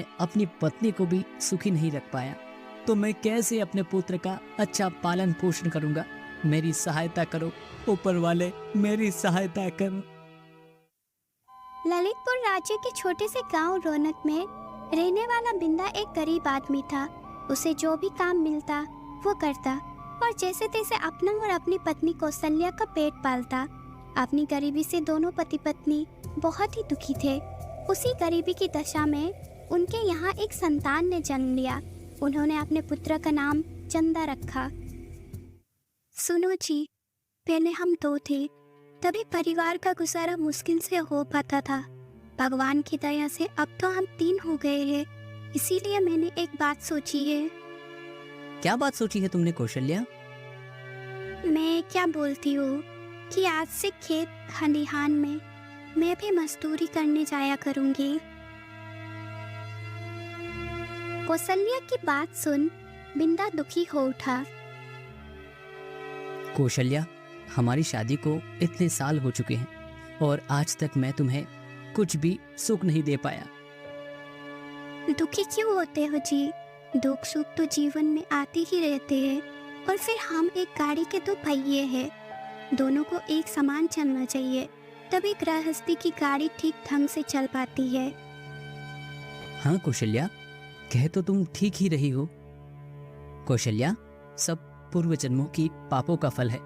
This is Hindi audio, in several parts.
मैं अपनी पत्नी को भी सुखी नहीं रख पाया, तो मैं कैसे अपने पुत्र का अच्छा पालन पोषण करूंगा। मेरी सहायता करो ऊपर वाले, मेरी सहायता करो। ललितपुर राज्य के छोटे से गांव रौनक में रहने वाला बिंदा एक गरीब आदमी था। उसे जो भी काम मिलता वो करता और जैसे तैसे अपना और अपनी पत्नी कौशल्या का पेट पालता। अपनी गरीबी से दोनों पति पत्नी बहुत ही दुखी थे। उसी गरीबी की दशा में उनके यहाँ एक संतान ने जन्म लिया। उन्होंने अपने पुत्र का नाम चंदा रखा। सुनो जी, पहले हम दो थे, तभी परिवार का गुजारा मुश्किल से हो पाता था। भगवान की दया से अब तो हम 3 हो गए हैं। इसीलिए मैंने एक बात सोची है। क्या बात सोची है तुमने कौशल्या? मैं क्या बोलती हूँ कि आज से खेत खलिहान में मैं भी मजदूरी करने जाया करूँगी। कौशल्या की बात सुन बिंदा दुखी हो उठा। कौशल्या, हमारी शादी को इतने साल हो चुके हैं और आज तक मैं तुम्हें कुछ भी सुख नहीं दे पाया। दुखी क्यों होते हो जी? दुख सुख तो जीवन में आते ही रहते हैं। और फिर हम एक गाड़ी के 2 पहिए हैं, दोनों को एक समान चलना चाहिए, तभी गृहस्थी की गाड़ी ठीक ढंग से चल पाती है। हाँ कौशल्या, कह तो तुम ठीक ही रही हो। कौशल्या, सब पूर्व जन्मों की पापों का फल है।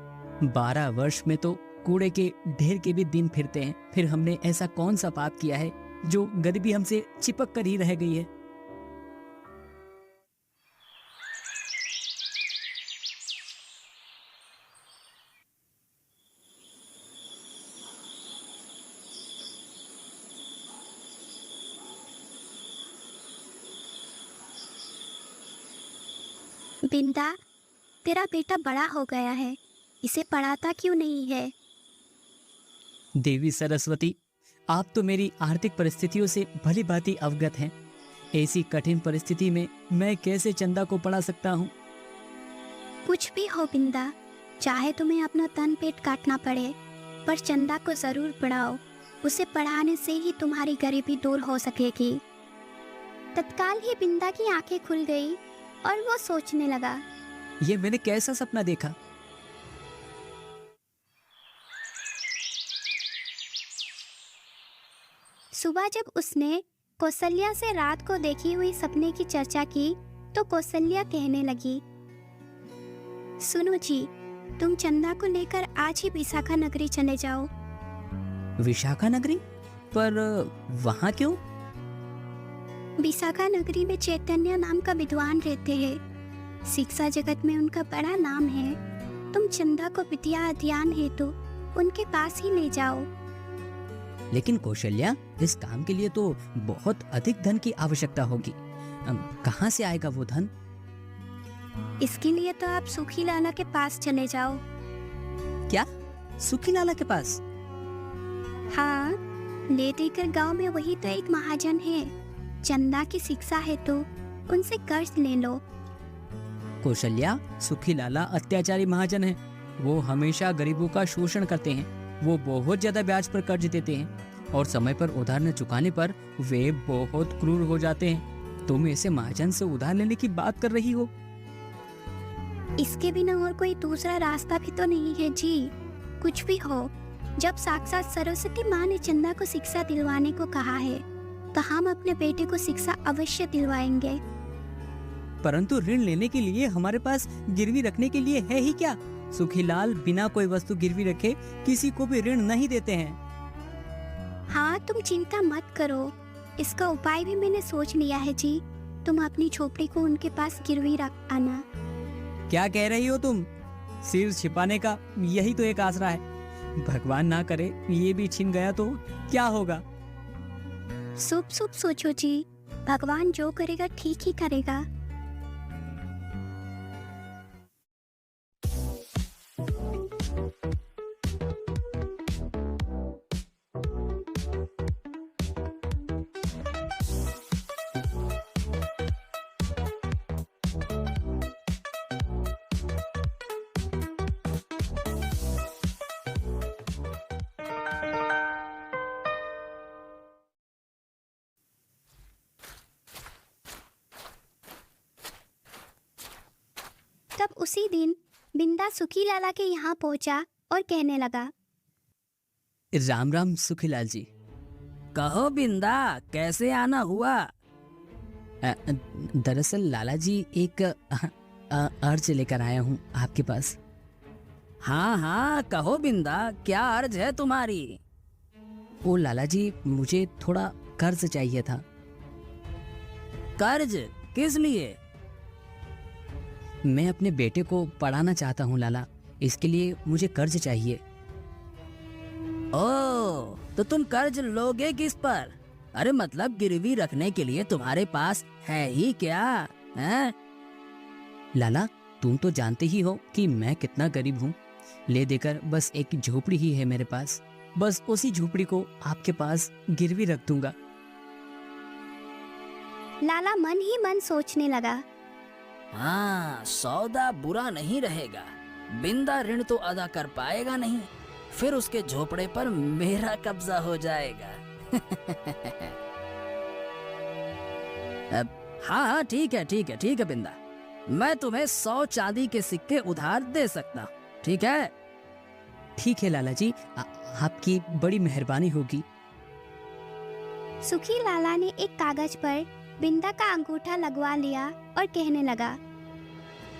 12 वर्ष में तो कूड़े के ढेर के भी दिन फिरते हैं। फिर हमने ऐसा कौन सा पाप किया है जो गरीबी हमसे चिपक कर ही रह गई है। बिंदा, तेरा बेटा बड़ा हो गया है, इसे पढ़ाता क्यों नहीं है? देवी सरस्वती, आप तो मेरी आर्थिक परिस्थितियों से भली भांति अवगत हैं। ऐसी कठिन परिस्थिति में मैं कैसे चंदा को पढ़ा सकता हूँ? कुछ भी हो बिंदा, चाहे तुम्हें अपना तन पेट काटना पड़े, पर चंदा को जरूर पढ़ाओ। उसे पढ़ाने से ही तुम्हारी गरीबी दूर हो सकेगी। तत्काल ही बिंदा की आंखें खुल गई और वो सोचने लगा, ये मैंने कैसा सपना देखा? सुबह जब उसने कौशल्या से रात को देखी हुई सपने की चर्चा की तो कौशल्या कहने लगी, सुनो जी, तुम चंदा को लेकर आज ही विशाखा नगरी चले जाओ। विशाखा नगरी? पर वहाँ क्यों? विशाखा नगरी में चैतन्य नाम का विद्वान रहते हैं। शिक्षा जगत में उनका बड़ा नाम है। तुम चंदा को विद्या अध्ययन हेतु उनके पास ही ले जाओ। लेकिन कौशल्या, इस काम के लिए तो बहुत अधिक धन की आवश्यकता होगी। कहाँ से आएगा वो धन? इसके लिए तो आप सुखी लाला के पास चले जाओ। क्या? सुखी लाला के पास? हाँ, ले देकर गांव में वही तो एक महाजन है। चंदा की शिक्षा है तो उनसे कर्ज ले लो। कौशल्या, सुखी लाला अत्याचारी महाजन है। वो हमेशा गरीबों का शोषण करते हैं। वो बहुत ज्यादा ब्याज पर कर्ज देते हैं और समय पर उधार न चुकाने पर वे बहुत क्रूर हो जाते हैं। तुम ऐसे महाजन से उधार लेने की बात कर रही हो? इसके बिना और कोई दूसरा रास्ता भी तो नहीं है जी। कुछ भी हो, जब साक्षात सरस्वती माँ ने चंदा को शिक्षा दिलवाने को कहा है तो हम अपने बेटे को शिक्षा अवश्य दिलवाएंगे। परंतु ऋण लेने के लिए हमारे पास गिरवी रखने के लिए है ही क्या? सुखीलाल बिना कोई वस्तु गिरवी रखे किसी को भी ऋण नहीं देते हैं। हाँ, तुम चिंता मत करो, इसका उपाय भी मैंने सोच लिया है जी। तुम अपनी झोपड़ी को उनके पास गिरवी रख आना। क्या कह रही हो तुम? सिर छिपाने का यही तो एक आसरा है। भगवान ना करे ये भी छिन गया तो क्या होगा? शुभ शुभ सोचो जी, भगवान जो करेगा ठीक ही करेगा। तब उसी दिन बिंदा सुखी लाला के यहाँ पहुंचा और कहने लगा, राम राम सुखीलाल जी। कहो बिंदा, कैसे आना हुआ? दरअसल लाला जी एक अर्ज लेकर आया हूँ आपके पास। हाँ हाँ कहो बिंदा, क्या अर्ज है तुम्हारी? ओ लाला जी, मुझे थोड़ा कर्ज चाहिए था। कर्ज? किस लिए? मैं अपने बेटे को पढ़ाना चाहता हूँ लाला, इसके लिए मुझे कर्ज चाहिए। ओ, तो तुम कर्ज लोगे किस पर? अरे मतलब गिरवी रखने के लिए तुम्हारे पास है ही क्या? हैं? लाला, तुम तो जानते ही हो कि मैं कितना गरीब हूँ। ले देकर बस एक झोपड़ी ही है मेरे पास, बस उसी झोपड़ी को आपके पास गिरवी रख दूंगा। लाला मन ही मन सोचने लगा, हाँ, सौदा बुरा नहीं रहेगा। बिंदा ऋण तो अदा कर पाएगा नहीं, फिर उसके झोपड़े पर मेरा कब्जा हो जाएगा। अब हाँ हाँ ठीक है बिंदा, मैं तुम्हें 100 चांदी के सिक्के उधार दे सकता हूँ, ठीक है? ठीक है लाला जी, आपकी बड़ी मेहरबानी होगी। सुखी लाला ने एक कागज पर बिंदा का अंगूठा लगवा लिया और कहने लगा,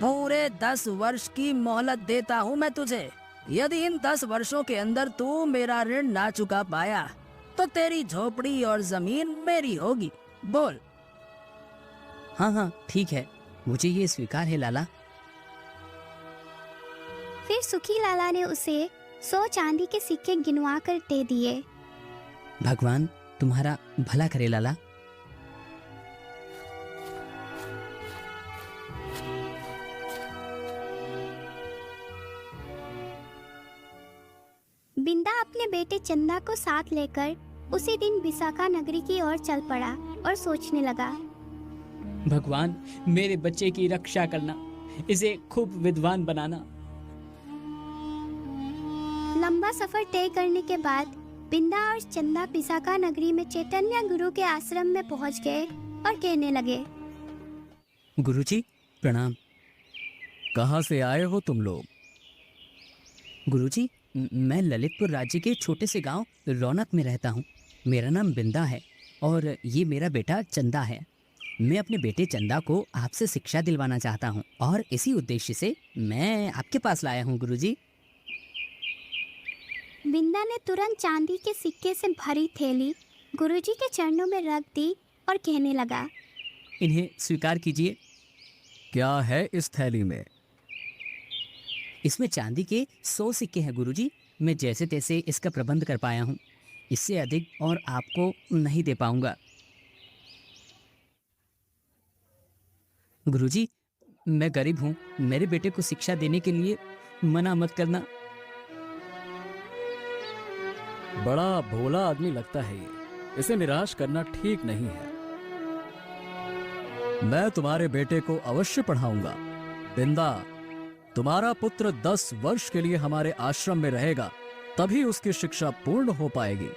पूरे 10 वर्ष की मोहलत देता हूँ मैं तुझे। यदि इन 10 वर्षों के अंदर तू मेरा ऋण ना चुका पाया तो तेरी झोपड़ी और जमीन मेरी होगी। बोल। हाँ ठीक है, मुझे ये स्वीकार है लाला। फिर सुखी लाला ने उसे 100 चांदी के सिक्के गिनवा कर दे दिए। भगवान तुम्हारा भला करे लाला। बिंदा अपने बेटे चंदा को साथ लेकर उसी दिन विशाखा नगरी की ओर चल पड़ा और सोचने लगा, भगवान मेरे बच्चे की रक्षा करना, इसे खूब विद्वान बनाना। लंबा सफर तय करने के बाद बिंदा और चंदा विशाखा नगरी में चैतन्य गुरु के आश्रम में पहुंच गए और कहने लगे, गुरुजी प्रणाम। कहाँ से आए हो तुम लोग? गुरुजी, मैं ललितपुर राज्य के छोटे से गांव रौनक में रहता हूँ। मेरा नाम बिंदा है और ये मेरा बेटा चंदा है। मैं अपने बेटे चंदा को आपसे शिक्षा दिलवाना चाहता हूँ और इसी उद्देश्य से मैं आपके पास लाया हूँ गुरुजी। बिंदा ने तुरंत चांदी के सिक्के से भरी थैली गुरुजी के चरणों में रख दी और कहने लगा, इन्हें स्वीकार कीजिए। क्या है इस थैली में? इसमें चांदी के 100 सिक्के हैं गुरुजी। मैं जैसे तैसे इसका प्रबंध कर पाया हूँ, इससे अधिक और आपको नहीं दे पाऊंगा। गुरुजी, मैं गरीब हूँ, मेरे बेटे को शिक्षा देने के लिए मना मत करना। बड़ा भोला आदमी लगता है ये, इसे निराश करना ठीक नहीं है। मैं तुम्हारे बेटे को अवश्य पढ़ाऊंगा। बिंदा, तुम्हारा पुत्र 10 वर्ष के लिए हमारे आश्रम में रहेगा, तभी उसकी शिक्षा पूर्ण हो पाएगी।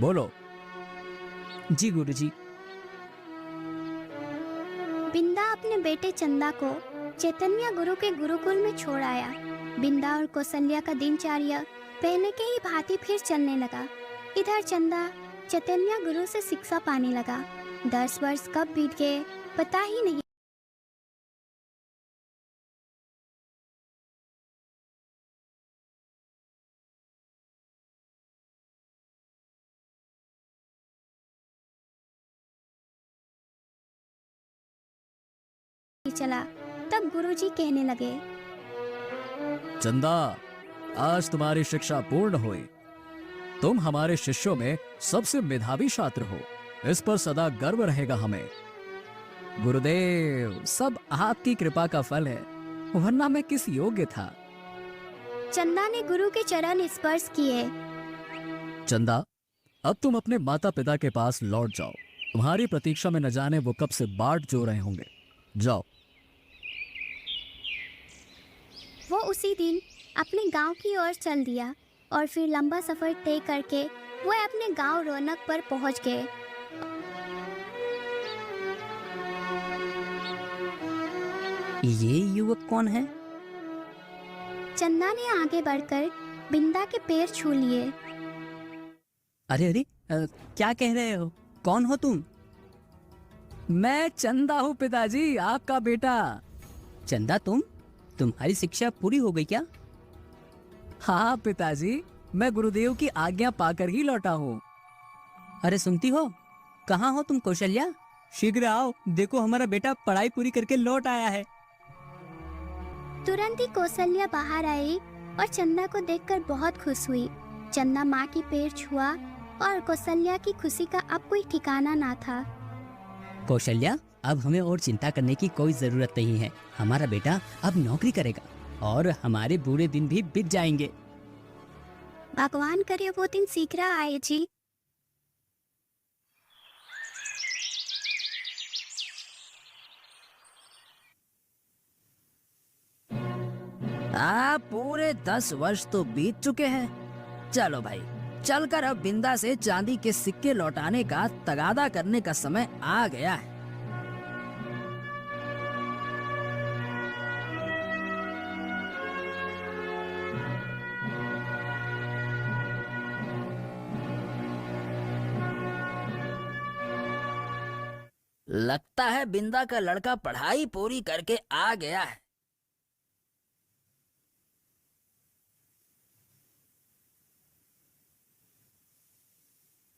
बोलो। जी गुरुजी। बिंदा अपने बेटे चंदा को चैतन्य गुरु के गुरुकुल में छोड़ आया। बिंदा और कौशल्या का दिनचर्या पहले के ही भांति फिर चलने लगा। इधर चंदा चैतन्य गुरु से शिक्षा पाने लगा। 10 वर्ष कब बीत गए पता ही नहीं चला। तब गुरुजी कहने लगे, चंदा, आज तुम्हारी शिक्षा पूर्ण हुई। तुम हमारे शिष्यों में सबसे मेधावी छात्र हो, इस पर सदा गर्व रहेगा हमें। गुरुदेव, सब आपकी कृपा का फल है, वरना मैं किस योग्य था। चंदा ने गुरु के चरण स्पर्श किए। चंदा, अब तुम अपने माता पिता के पास लौट जाओ। तुम्हारी प्रतीक्षा में न जाने वो कब से बाट जो रहे होंगे। जाओ। वो उसी दिन अपने गांव की ओर चल दिया और फिर लंबा सफर तय करके वो अपने गांव रौनक पर पहुंच गए। ये युवक कौन है? चंदा ने आगे बढ़कर बिंदा के पैर छू लिए। अरे अरे क्या कह रहे हो? कौन हो तुम? मैं चंदा हूँ पिताजी, आपका बेटा। चंदा, तुम्हारी शिक्षा पूरी हो गई क्या? हाँ पिताजी, मैं गुरुदेव की आज्ञा पाकर ही लौटा हूँ। अरे सुनती हो, कहाँ हो तुम कौशल्या? शीघ्र आओ, देखो हमारा बेटा पढ़ाई पूरी करके लौट आया है। तुरंत ही कौशल्या बाहर आई और चंदा को देखकर बहुत खुश हुई। चंदा माँ की पैर छुआ और कौशल्या की खुशी का अब कोई ठिकाना ना था। कौशल्या, अब हमें और चिंता करने की कोई जरूरत नहीं है। हमारा बेटा अब नौकरी करेगा और हमारे बुरे दिन भी बीत जाएंगे। भगवान करे वो दिन शीघ्र आए जी। पूरे 10 वर्ष तो बीत चुके हैं। चलो भाई, चलकर अब बिंदा से चांदी के सिक्के लौटाने का तगादा करने का समय आ गया है। लगता है बिंदा का लड़का पढ़ाई पूरी करके आ गया है।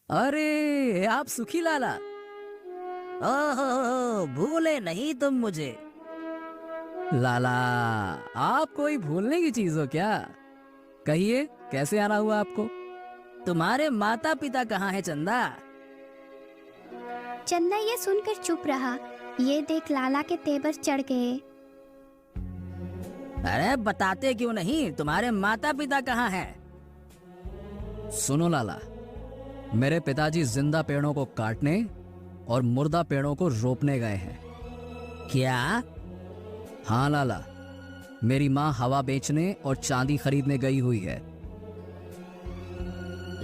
अरे आप सुखी लाला, ओहो भूले नहीं तुम मुझे। लाला, आप कोई भूलने की चीज हो क्या? कहिए, कैसे आना हुआ आपको? तुम्हारे माता पिता कहाँ हैं चंदा? चंदा ये सुनकर चुप रहा। ये देख लाला के तेवर चढ़ गए। अरे बताते क्यों नहीं, तुम्हारे माता पिता कहाँ हैं? सुनो लाला, मेरे पिताजी जिंदा पेड़ों को काटने और मुर्दा पेड़ों को रोपने गए हैं। क्या? हाँ लाला, मेरी माँ हवा बेचने और चांदी खरीदने गई हुई है।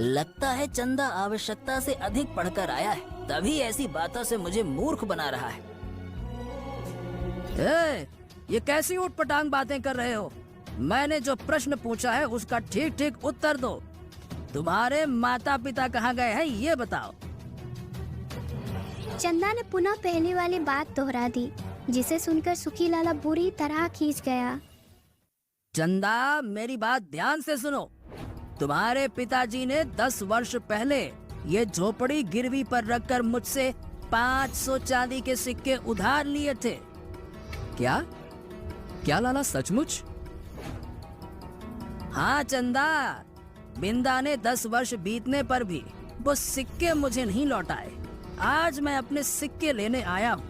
लगता है चंदा आवश्यकता से अधिक पढ़कर आया है, तभी ऐसी बातों से मुझे मूर्ख बना रहा है। ये कैसी उठपटांग बातें कर रहे हो? मैंने जो प्रश्न पूछा है उसका ठीक ठीक उत्तर दो। तुम्हारे माता पिता कहाँ गए हैं ये बताओ। चंदा ने पुनः पहले वाली बात दोहरा दी, जिसे सुनकर सुखी लाला बुरी तरह खींच गया। चंदा, मेरी बात ध्यान से सुनो। तुम्हारे पिताजी ने 10 वर्ष पहले ये झोपड़ी गिरवी पर रखकर मुझसे 500 चांदी के सिक्के उधार लिए थे। क्या क्या लाला, सचमुच? हाँ चंदा, बिंदा ने 10 वर्ष बीतने पर भी वो सिक्के मुझे नहीं लौटाए। आज मैं अपने सिक्के लेने आया हूँ।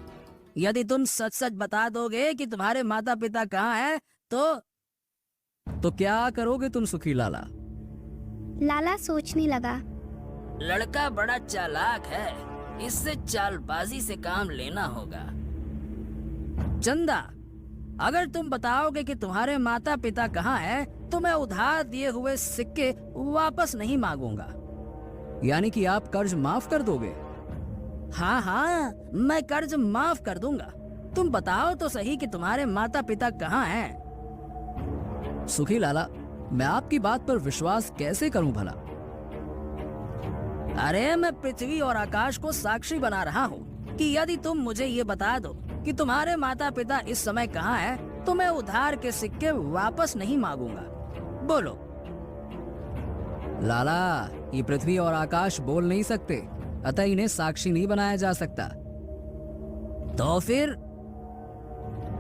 यदि तुम सच सच बता दोगे कि तुम्हारे माता पिता कहाँ हैं, तो क्या करोगे तुम सुखी लाला? लाला सोचने लगा। लड़का बड़ा चालाक है, इससे चालबाजी से काम लेना होगा। चंदा, अगर तुम बताओगे कि तुम्हारे माता पिता कहाँ हैं, तो मैं उधार दिए हुए सिक्के वापस नहीं मांगूंगा। यानी कि आप कर्ज माफ कर दोगे? हाँ हाँ, मैं कर्ज माफ कर दूंगा। तुम बताओ तो सही कि तुम्हारे माता पिता कहाँ हैं। सुखी लाला, मैं आपकी बात पर विश्वास कैसे करूं भला? अरे मैं पृथ्वी और आकाश को साक्षी बना रहा हूँ कि यदि तुम मुझे ये बता दो कि तुम्हारे माता पिता इस समय कहाँ हैं, तो मैं उधार के सिक्के वापस नहीं मांगूंगा। बोलो। लाला, ये पृथ्वी और आकाश बोल नहीं सकते, अतः इन्हें साक्षी नहीं बनाया जा सकता। तो फिर?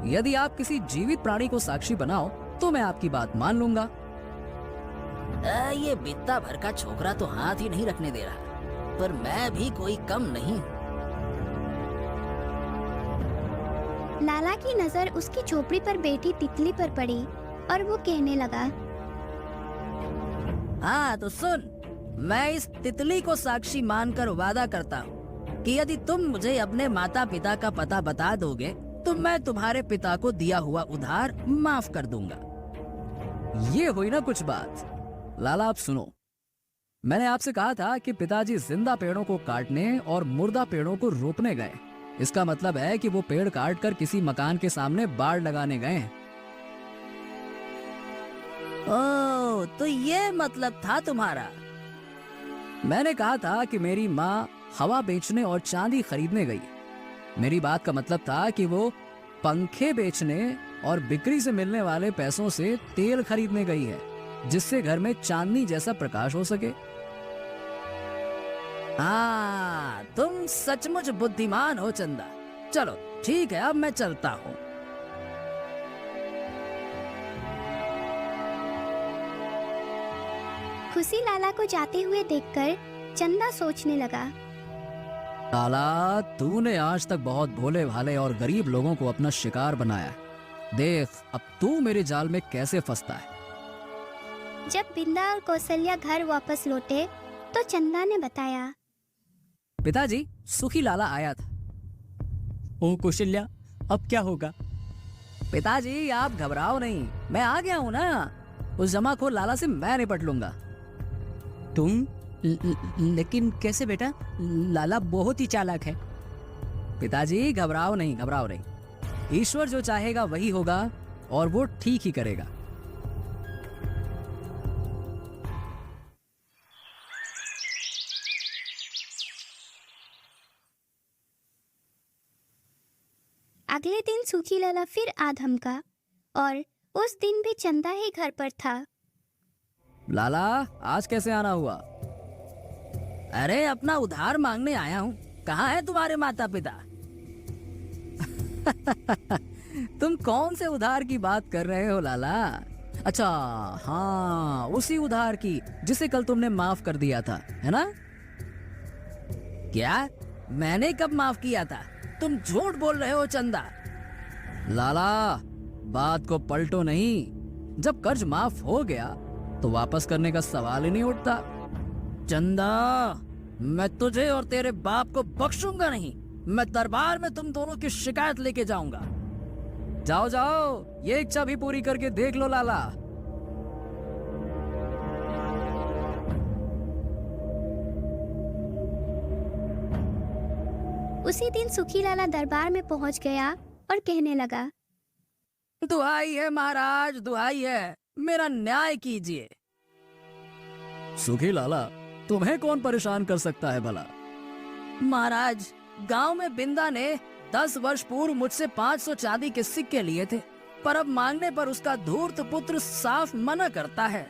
यदि आप किसी जीवित प्राणी को साक्षी बनाओ तो मैं आपकी बात मान लूंगा। ये बित्ता भर का छोकरा तो हाथ ही नहीं रखने दे रहा, पर मैं भी कोई कम नहीं। लाला की नजर उसकी झोपड़ी पर बैठी तितली पर पड़ी और वो कहने लगा, हाँ तो सुन, मैं इस तितली को साक्षी मानकर वादा करता हूँ कि यदि तुम मुझे अपने माता पिता का पता बता दोगे तो मैं तुम्हारे पिता को दिया हुआ उधार माफ कर दूंगा। ये हुई ना कुछ बात। लाला आप सुनो, मैंने आपसे कहा था कि पिताजी जिंदा पेड़ों को काटने और मुर्दा पेड़ों को रोपने गए। इसका मतलब है कि वो पेड़ काट कर किसी मकान के सामने बाड़ लगाने गए हैं। ओ, तो ये मतलब था तुम्हारा। मैंने कहा था कि मेरी माँ हवा बेचने और चांदी खरीदने गई। मेरी बात का मतलब था कि वो पंखे बेचने और बिक्री से मिलने वाले पैसों से तेल खरीदने गई है, जिससे घर में चांदनी जैसा प्रकाश हो सके। हाँ, तुम सचमुच बुद्धिमान हो चंदा। चलो ठीक है, अब मैं चलता हूँ। खुशी लाला को जाते हुए देखकर चंदा सोचने लगा। लाला, तूने आज तक बहुत भोले भाले और गरीब लोगों को अपना शिकार बनाया। देख अब तू मेरे जाल में कैसे फंसता है। जब बिंदा और कौशल्या घर वापस लौटे तो चंदा ने बताया। पिताजी, सुखी लाला आया था। ओ कौशल्या, अब क्या होगा? पिताजी आप घबराओ नहीं, मैं आ गया हूँ ना। उस जमाखोर लाला से मैं निपट लूंगा। तुम लेकिन कैसे बेटा? लाला बहुत ही चालाक है। पिताजी घबराओ नहीं, घबराओ नहीं। ईश्वर जो चाहेगा वही होगा और वो ठीक ही करेगा। अगले दिन सुखी लाला फिर आ धमका और उस दिन भी चंदा ही घर पर था। लाला, आज कैसे आना हुआ? अरे अपना उधार मांगने आया हूँ। कहाँ है तुम्हारे माता पिता? तुम कौन से उधार की बात कर रहे हो लाला? अच्छा हाँ, उसी उधार की जिसे कल तुमने माफ कर दिया था, है ना? क्या? मैंने कब माफ किया था? तुम झूठ बोल रहे हो चंदा। लाला, बात को पलटो नहीं। जब कर्ज माफ हो गया तो वापस करने का सवाल ही नहीं उठता। चंदा, मैं तुझे और तेरे बाप को बख्शूंगा नहीं। मैं दरबार में तुम दोनों की शिकायत लेके जाऊंगा। जाओ जाओ, ये इच्छा भी पूरी करके देख लो लाला। उसी दिन सुखी लाला दरबार में पहुंच गया और कहने लगा। दुहाई है महाराज, दुहाई है, मेरा न्याय कीजिए। सुखी लाला, तुम्हें कौन परेशान कर सकता है भला? महाराज, गांव में बिंदा ने 10 वर्ष पूर्व मुझसे 500 चांदी के सिक्के लिए थे, पर अब मांगने पर उसका धूर्त पुत्र साफ मना करता है।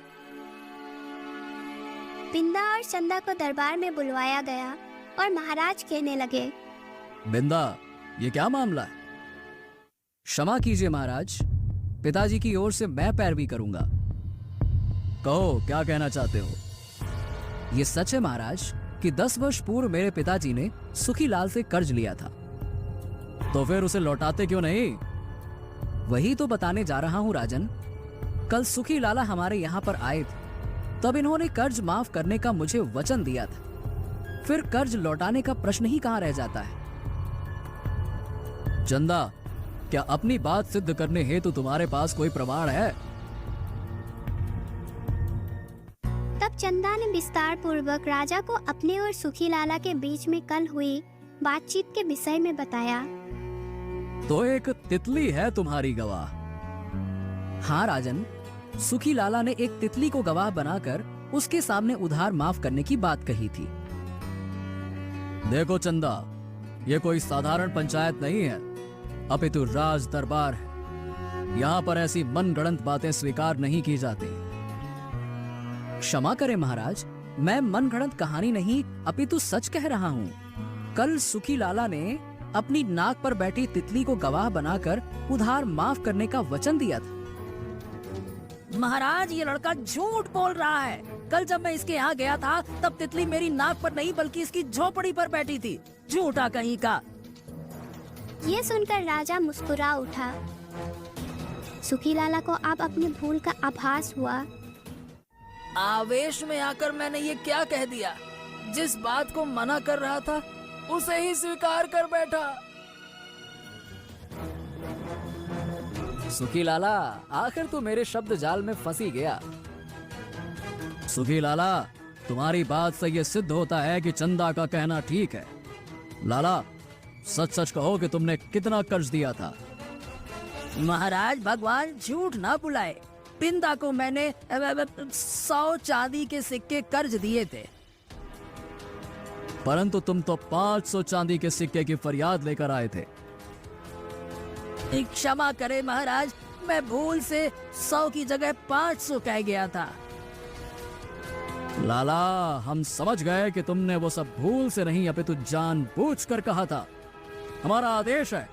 बिंदा और चंदा को दरबार में बुलवाया गया और महाराज कहने लगे। बिंदा, ये क्या मामला है? क्षमा कीजिए महाराज, पिताजी की ओर से मैं पैरवी करूंगा। कहो, क्या कहना चाहते हो? ये सच है महाराज कि 10 वर्ष पूर्व मेरे पिताजी ने सुखी लाल से कर्ज लिया था। तो फिर उसे लौटाते क्यों नहीं? वही तो बताने जा रहा हूं राजन। कल सुखी लाला हमारे यहाँ पर आए थे, तब इन्होंने कर्ज माफ करने का मुझे वचन दिया था। फिर कर्ज लौटाने का प्रश्न ही कहां रह जाता है। चंदा, क्या अपनी बात सिद्ध करने हेतु तुम्हारे पास कोई प्रमाण है? तब चंदा ने विस्तार पूर्वक राजा को अपने और सुखी लाला के बीच में कल हुई बातचीत के विषय में बताया। तो एक तितली है तुम्हारी गवाह? हाँ राजन, सुखी लाला ने एक तितली को गवाह बनाकर उसके सामने उधार माफ करने की बात कही थी। देखो चंदा, ये कोई साधारण पंचायत नहीं है, अपितु राज दरबार है। यहाँ पर ऐसी मनगढ़ंत बातें स्वीकार नहीं की जाती। क्षमा करें महाराज, मैं मनगढ़ंत कहानी नहीं अपितु सच कह रहा हूँ। कल सुखी लाला ने अपनी नाक पर बैठी तितली को गवाह बनाकर उधार माफ करने का वचन दिया था। महाराज, ये लड़का झूठ बोल रहा है। कल जब मैं इसके यहाँ गया था तब तितली मेरी नाक पर नहीं बल्कि इसकी झोपड़ी पर बैठी थी। झूठा कहीं का। ये सुनकर राजा मुस्कुरा उठा। सुखी लाला को अब अपनी भूल का आभास हुआ। आवेश में आकर मैंने ये क्या कह दिया? जिस बात को मना कर रहा था उसे ही स्वीकार कर बैठा। सुखी लाला, आखिर तू मेरे शब्द जाल में फंसी गया। सुखी लाला, तुम्हारी बात से ये सिद्ध होता है कि चंदा का कहना ठीक है। लाला, सच सच कहो कि तुमने कितना कर्ज दिया था? महाराज, भगवान झूठ ना बुलाए। बिंदा को मैंने 100 चांदी के सिक्के कर्ज दिए थे। परंतु तुम तो 500 चांदी के सिक्के की फरियाद लेकर आए थे। क्षमा करे महाराज, मैं भूल से 100 की जगह 500 कह गया था। लाला, हम समझ गए कि तुमने वो सब भूल से नहीं अपितु जानबूझकर कहा था। हमारा आदेश है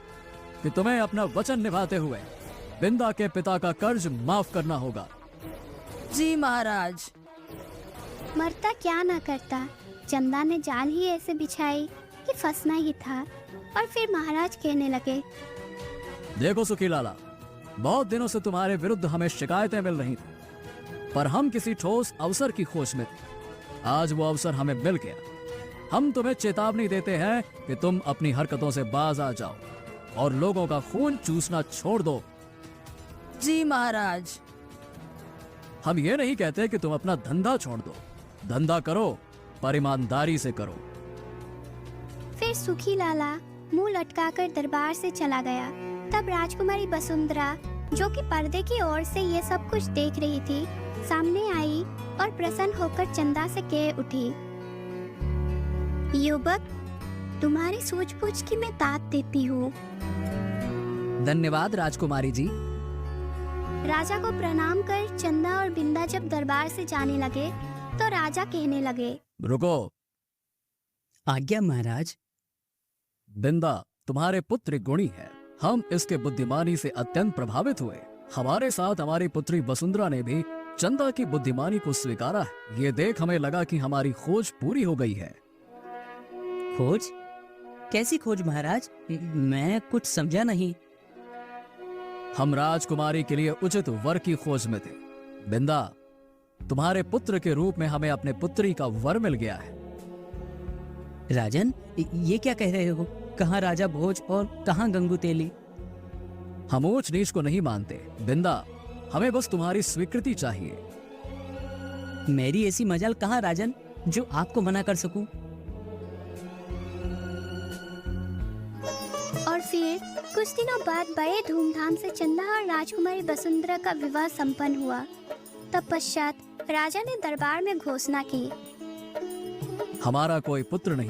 कि तुम्हें अपना वचन निभाते हुए बिंदा के पिता का कर्ज माफ करना होगा। जी महाराज। मरता क्या ना करता, चंदा ने जाल ही ऐसे बिछाई कि फंसना ही था। और फिर महाराज कहने लगे, देखो सुखी लाला, बहुत दिनों से तुम्हारे विरुद्ध हमें शिकायतें मिल रही थी, पर हम किसी ठोस अवसर की खोज में थे। आज वो अवसर हमें मिल गया। हम तुम्हें चेतावनी देते हैं कि तुम अपनी हरकतों से बाज आ जाओ और लोगों का खून चूसना छोड़ दो। जी महाराज। हम ये नहीं कहते कि तुम अपना धंधा छोड़ दो। धंधा करो, पर ईमानदारी से करो। फिर सुखी लाला मुंह लटकाकर दरबार से चला गया। तब राजकुमारी वसुंधरा, जो कि पर्दे की ओर से ये सब कुछ देख रही थी, सामने आई और प्रसन्न होकर चंदा से कह उठी, युवक, तुम्हारी सूझबूझ की मैं दाद देती हूँ। धन्यवाद राजकुमारी जी। राजा को प्रणाम कर चंदा और बिंदा जब दरबार से जाने लगे तो राजा कहने लगे, रुको। आज्ञा महाराज। बिंदा तुम्हारे पुत्र गुणी है। हम इसके बुद्धिमानी से अत्यंत प्रभावित हुए। हमारे साथ हमारी पुत्री वसुंधरा ने भी चंदा की बुद्धिमानी को स्वीकारा है। ये देख हमें लगा कि हमारी खोज पूरी हो गई है। खोज? कैसी खोज महाराज? मैं कुछ समझा नहीं। हम राजकुमारी के लिए उचित वर की खोज में थे। बिंदा, तुम्हारे पुत्र के रूप में हमें अपने पुत्री का वर मिल गया है। राजन, ये क्या कह रहे हो? कहाँ राजा भोज और कहाँ गंगू तेली? हम ऊंच नीच को नहीं मानते बिंदा, हमें बस तुम्हारी स्वीकृति चाहिए। मेरी ऐसी मजाल कहाँ राजन, जो आपको मना कर सकूं? और फिर कुछ दिनों बाद बड़े धूमधाम से चंदा और राजकुमारी वसुंधरा का विवाह संपन्न हुआ। तत्पश्चात राजा ने दरबार में घोषणा की, हमारा कोई पुत्र नहीं